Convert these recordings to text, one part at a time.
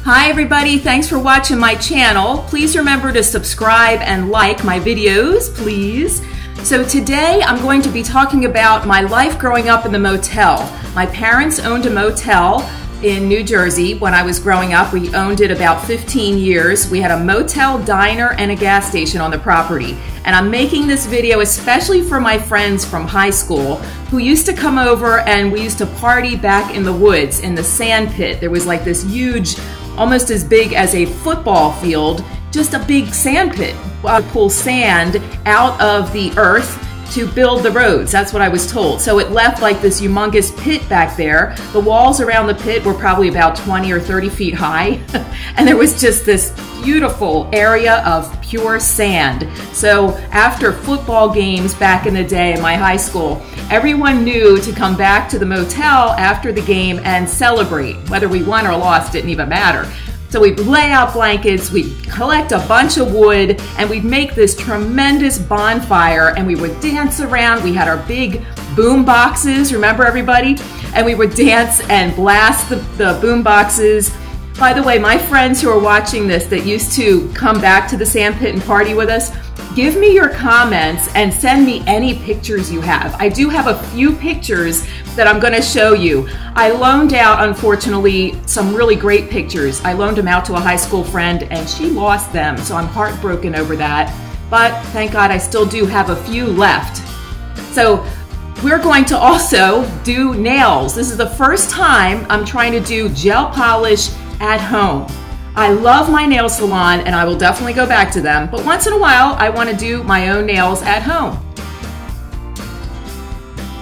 Hi everybody, thanks for watching my channel. Please remember to subscribe and like my videos, please. So today I'm going to be talking about my life growing up in the motel. My parents owned a motel in New Jersey when I was growing up. We owned it about 15 years. We had a motel, diner, and a gas station on the property. And I'm making this video especially for my friends from high school who used to come over, and we used to party back in the woods in the Sandpit. There was like this huge, almost as big as a football field, just a big sand pit. Pull sand out of the earth to build the roads. That's what I was told. So it left like this humongous pit back there. The walls around the pit were probably about 20 or 30 feet high. And there was just this beautiful area of pure sand. So after football games back in the day in my high school, everyone knew to come back to the motel after the game and celebrate. Whether we won or lost didn't even matter. So we'd lay out blankets, we'd collect a bunch of wood, and we'd make this tremendous bonfire, and we would dance around. We had our big boom boxes, remember everybody? And we would dance and blast the boom boxes. By the way, my friends who are watching this that used to come back to the sandpit and party with us, give me your comments and send me any pictures you have. I do have a few pictures that I'm going to show you. I loaned out, unfortunately, some really great pictures. I loaned them out to a high school friend and she lost them, so I'm heartbroken over that. But thank God I still do have a few left. So we're going to also do nails. This is the first time I'm trying to do gel polish at home. I love my nail salon and I will definitely go back to them, but once in a while I want to do my own nails at home.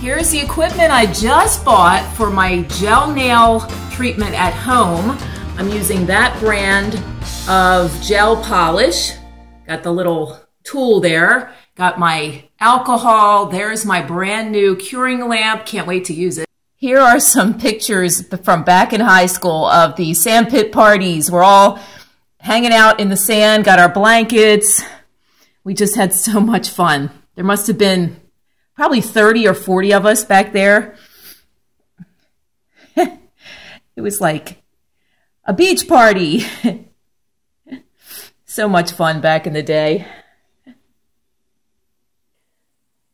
Here's the equipment I just bought for my gel nail treatment at home. I'm using that brand of gel polish. Got the little tool there. Got my alcohol. There's my brand new curing lamp. Can't wait to use it. Here are some pictures from back in high school of the sandpit parties. We're all hanging out in the sand, got our blankets. We just had so much fun. There must have been probably 30 or 40 of us back there. It was like a beach party. So much fun back in the day.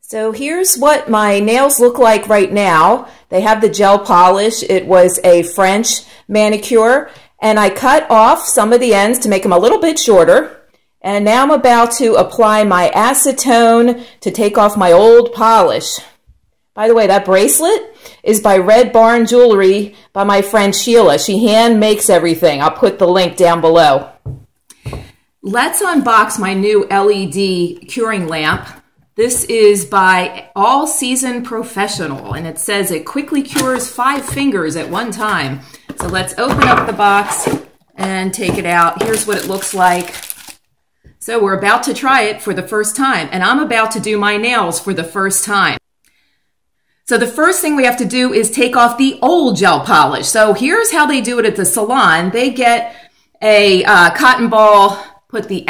So here's what my nails look like right now. They have the gel polish. It was a French manicure, and I cut off some of the ends to make them a little bit shorter. And now I'm about to apply my acetone to take off my old polish. By the way, that bracelet is by Red Barn Jewelry by my friend Sheila. She hand makes everything. I'll put the link down below. Let's unbox my new LED curing lamp. This is by All Season Professional, and it says it quickly cures 5 fingers at one time. So let's open up the box and take it out. Here's what it looks like. So we're about to try it for the first time, and I'm about to do my nails for the first time. So the first thing we have to do is take off the old gel polish. So here's how they do it at the salon. They get a cotton ball, put the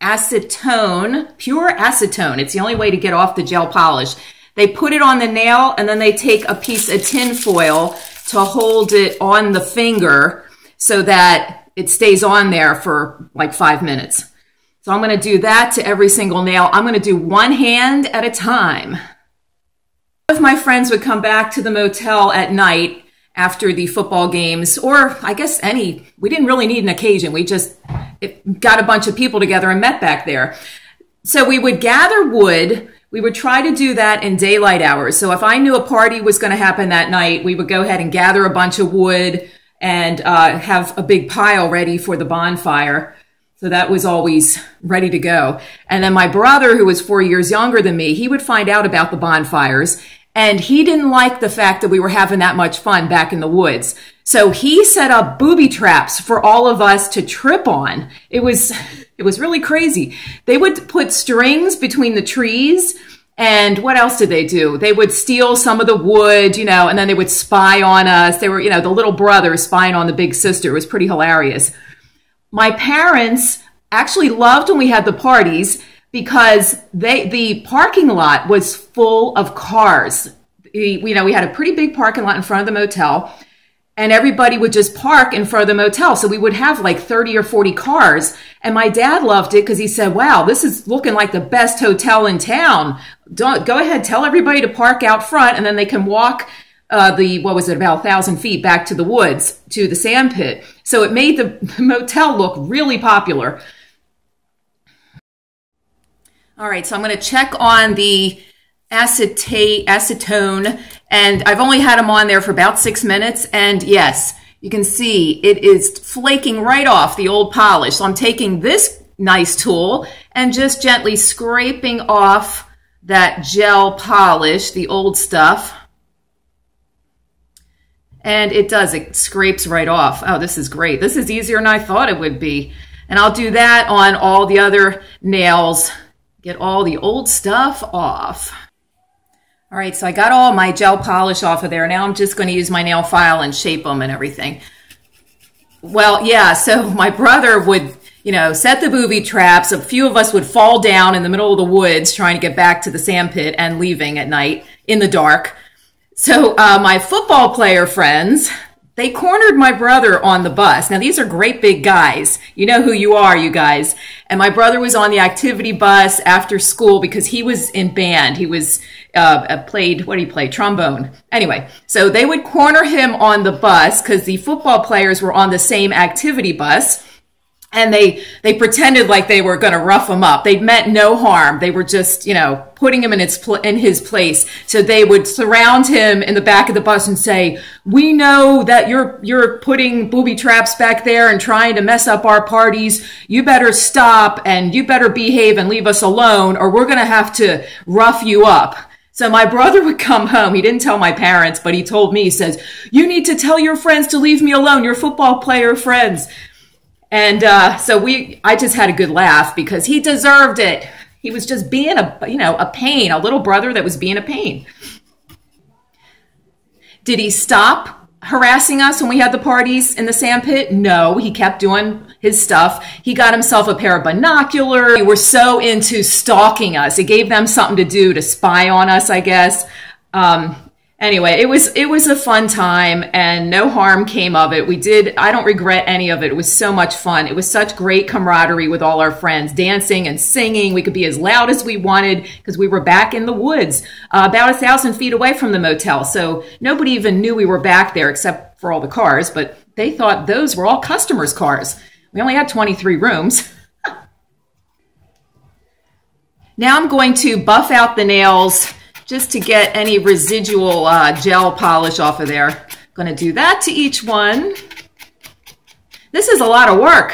acetone, pure acetone. It's the only way to get off the gel polish. They put it on the nail, and then they take a piece of tin foil to hold it on the finger so that it stays on there for like 5 minutes. So I'm going to do that to every single nail. I'm going to do one hand at a time. If my friends would come back to the motel at night after the football games, or I guess we didn't really need an occasion. We just got a bunch of people together and met back there. So we would gather wood. We would try to do that in daylight hours. So if I knew a party was going to happen that night, we would go ahead and gather a bunch of wood and have a big pile ready for the bonfire. So that was always ready to go. And then my brother, who was 4 years younger than me, he would find out about the bonfires. And he didn't like the fact that we were having that much fun back in the woods. So he set up booby traps for all of us to trip on. It was really crazy. They would put strings between the trees, and what else did they do? They would steal some of the wood, you know, and then they would spy on us. They were, you know, the little brother spying on the big sister. It was pretty hilarious. My parents actually loved when we had the parties because the parking lot was full of cars. We had a pretty big parking lot in front of the motel, and everybody would just park in front of the motel. So we would have like 30 or 40 cars. And my dad loved it because he said, wow, this is looking like the best hotel in town. Go ahead, tell everybody to park out front, and then they can walk about 1,000 feet back to the woods, to the Sandpit. So it made the motel look really popular. All right, so I'm going to check on the acetone, and I've only had them on there for about 6 minutes, and yes, you can see it is flaking right off the old polish. So I'm taking this nice tool and just gently scraping off that gel polish, the old stuff. And it does, it scrapes right off. Oh, this is great. This is easier than I thought it would be. And I'll do that on all the other nails, get all the old stuff off. All right, so I got all my gel polish off of there. Now I'm just going to use my nail file and shape them and everything. Well, yeah, so my brother would, set the booby traps. A few of us would fall down in the middle of the woods trying to get back to the Sandpit and leaving at night in the dark. So my football player friends, they cornered my brother on the bus. Now, these are great big guys. You know who you are, you guys. And my brother was on the activity bus after school because he was in band. He was played trombone. Anyway, so they would corner him on the bus because the football players were on the same activity bus. And they pretended like they were going to rough him up. They meant no harm. They were just, putting him in his place. So they would surround him in the back of the bus and say, "We know that you're putting booby traps back there and trying to mess up our parties. You better stop and you better behave and leave us alone, or we're going to have to rough you up." So my brother would come home. He didn't tell my parents, but he told me, he says, "You need to tell your friends to leave me alone, your football player friends." And so I just had a good laugh because he deserved it. He was just being a pain, a little brother that was being a pain. Did he stop harassing us when we had the parties in the Sandpit? No, he kept doing his stuff. He got himself a pair of binoculars. They were so into stalking us. It gave them something to do to spy on us, I guess. Anyway, it was a fun time and no harm came of it. I don't regret any of it. It was so much fun. It was such great camaraderie with all our friends, dancing and singing. We could be as loud as we wanted because we were back in the woods, about 1,000 feet away from the motel. So nobody even knew we were back there except for all the cars, but they thought those were all customers' cars. We only had 23 rooms. Now I'm going to buff out the nails just to get any residual gel polish off of there. Going to do that to each one. This is a lot of work.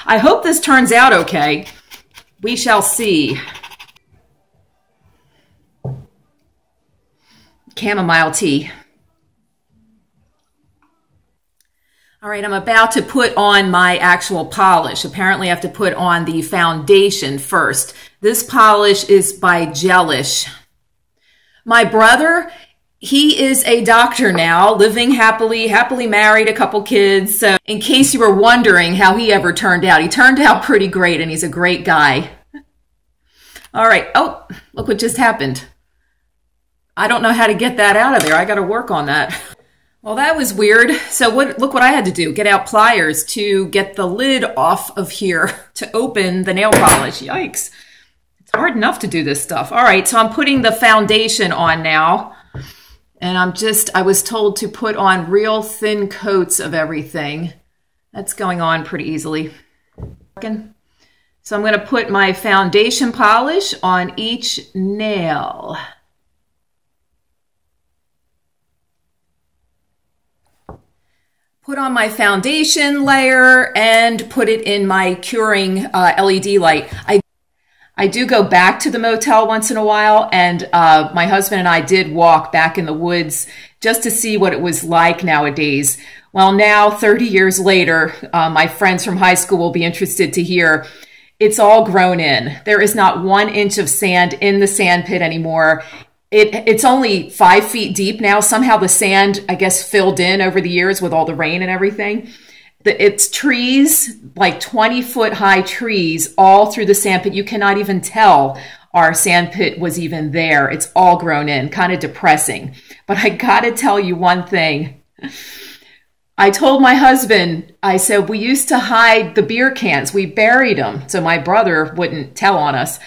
I hope this turns out okay. We shall see. Chamomile tea. All right, I'm about to put on my actual polish. Apparently I have to put on the foundation first. This polish is by Gelish. My brother, he is a doctor now, living happily married, a couple kids. So in case you were wondering how he ever turned out, he turned out pretty great and he's a great guy. All right. Oh, look what just happened. I don't know how to get that out of there. I got to work on that. Well, that was weird. So look what I had to do. Get out pliers to get the lid off of here to open the nail polish. Yikes. Hard enough to do this stuff. All right, so I'm putting the foundation on now. And I was told to put on real thin coats of everything. That's going on pretty easily. So I'm going to put my foundation polish on each nail. Put on my foundation layer and put it in my curing LED light. I do go back to the motel once in a while, and my husband and I did walk back in the woods just to see what it was like nowadays. Well, now, 30 years later, my friends from high school will be interested to hear it's all grown in. There is not 1 inch of sand in the Sandpit anymore. It's only 5 feet deep now. Somehow the sand, I guess, filled in over the years with all the rain and everything. It's trees, like 20-foot high trees all through the Sandpit. You cannot even tell our Sandpit was even there. It's all grown in, kind of depressing. But I got to tell you one thing. I told my husband, I said, we used to hide the beer cans. We buried them so my brother wouldn't tell on us.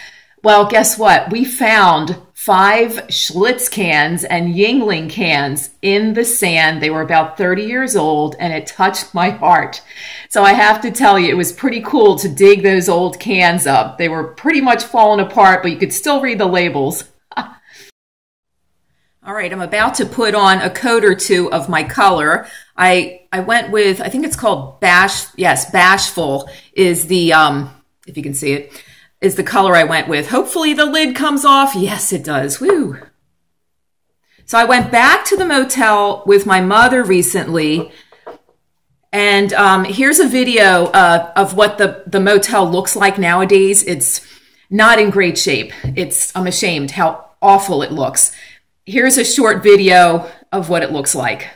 Well, guess what? We found 5 Schlitz cans and Yingling cans in the sand. They were about 30 years old, and it touched my heart. So I have to tell you, it was pretty cool to dig those old cans up. They were pretty much falling apart, but you could still read the labels. All right, I'm about to put on a coat or two of my color. I went with, I think it's called Bashful is the, if you can see it, is the color I went with. Hopefully the lid comes off. Yes, it does. Woo. So I went back to the motel with my mother recently, and here's a video of what the motel looks like nowadays. It's not in great shape. I'm ashamed how awful it looks. Here's a short video of what it looks like.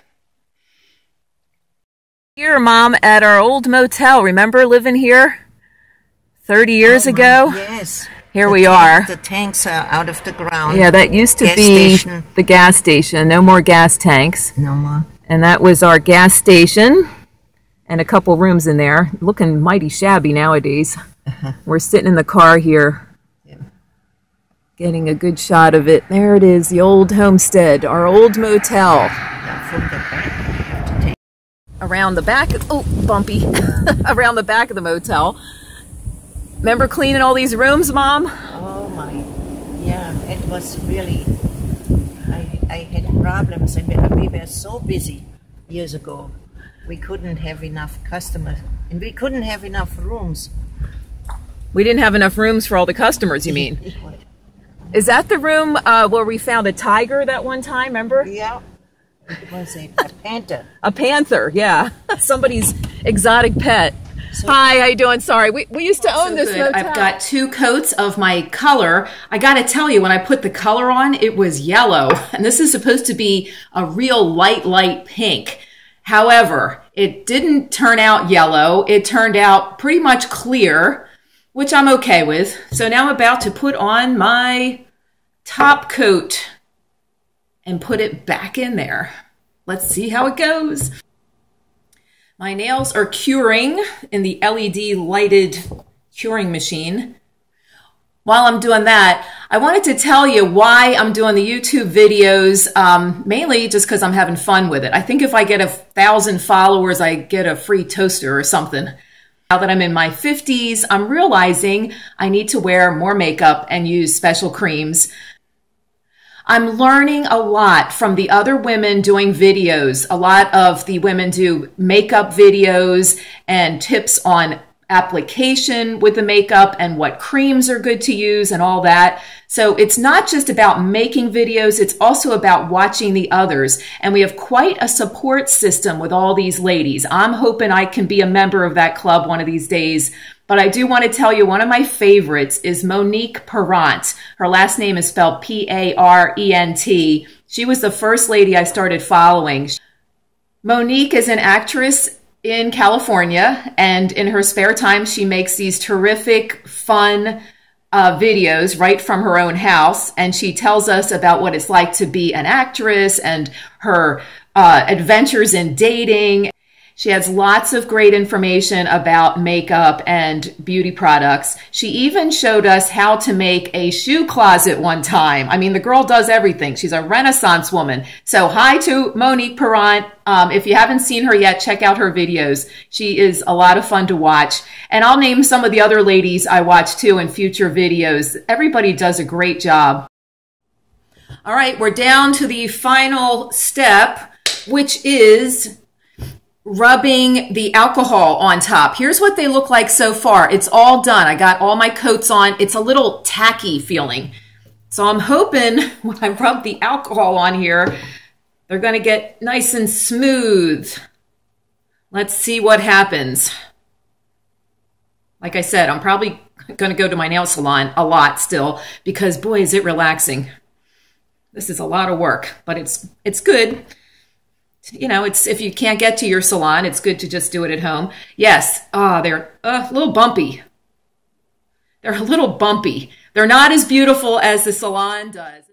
Here, Mom, at our old motel. Remember living here 30 years ago? Yes. Here we are. The tanks are out of the ground. Yeah, that used to be the gas station. No more gas tanks. No more. And that was our gas station and a couple rooms in there. Looking mighty shabby nowadays. We're sitting in the car here. Getting a good shot of it. There it is, the old homestead, our old motel. Around the back, oh, bumpy. Around the back of the motel. Remember cleaning all these rooms, Mom? Oh my, yeah, it was really, I had problems, and we were so busy years ago. We couldn't have enough customers, and we couldn't have enough rooms. We didn't have enough rooms for all the customers, you mean? Is that the room where we found a tiger that one time, remember? Yeah. It was a panther. A panther, yeah. Somebody's exotic pet. So, hi, how you doing? Sorry, we used to own this motel. I've got 2 coats of my color. I got to tell you, when I put the color on, it was yellow. And this is supposed to be a real light pink. However, it didn't turn out yellow. It turned out pretty much clear, which I'm okay with. So now I'm about to put on my top coat and put it back in there. Let's see how it goes. My nails are curing in the LED lighted curing machine. While I'm doing that, I wanted to tell you why I'm doing the YouTube videos, mainly just because I'm having fun with it. I think if I get 1,000 followers, I get a free toaster or something. Now that I'm in my 50s, I'm realizing I need to wear more makeup and use special creams. I'm learning a lot from the other women doing videos. A lot of the women do makeup videos and tips on application with the makeup and what creams are good to use and all that. So it's not just about making videos, it's also about watching the others. And we have quite a support system with all these ladies. I'm hoping I can be a member of that club one of these days. But I do want to tell you, one of my favorites is Monique Parent. Her last name is spelled Parent. She was the first lady I started following. Monique is an actress in California, and in her spare time, she makes these terrific, fun videos right from her own house, and she tells us about what it's like to be an actress and her adventures in dating. She has lots of great information about makeup and beauty products. She even showed us how to make a shoe closet one time. I mean, the girl does everything. She's a Renaissance woman. So hi to Monique Parent. If you haven't seen her yet, check out her videos. She is a lot of fun to watch. And I'll name some of the other ladies I watch too in future videos. Everybody does a great job. All right, we're down to the final step, which is rubbing the alcohol on top. Here's what they look like so far. It's all done. I got all my coats on. It's a little tacky feeling. So I'm hoping when I rub the alcohol on here, they're going to get nice and smooth. Let's see what happens. Like I said, I'm probably going to go to my nail salon a lot still because, boy, is it relaxing. This is a lot of work, but it's good. You know, it's if you can't get to your salon, it's good to just do it at home. Yes, they're a little bumpy. They're a little bumpy. They're not as beautiful as the salon does.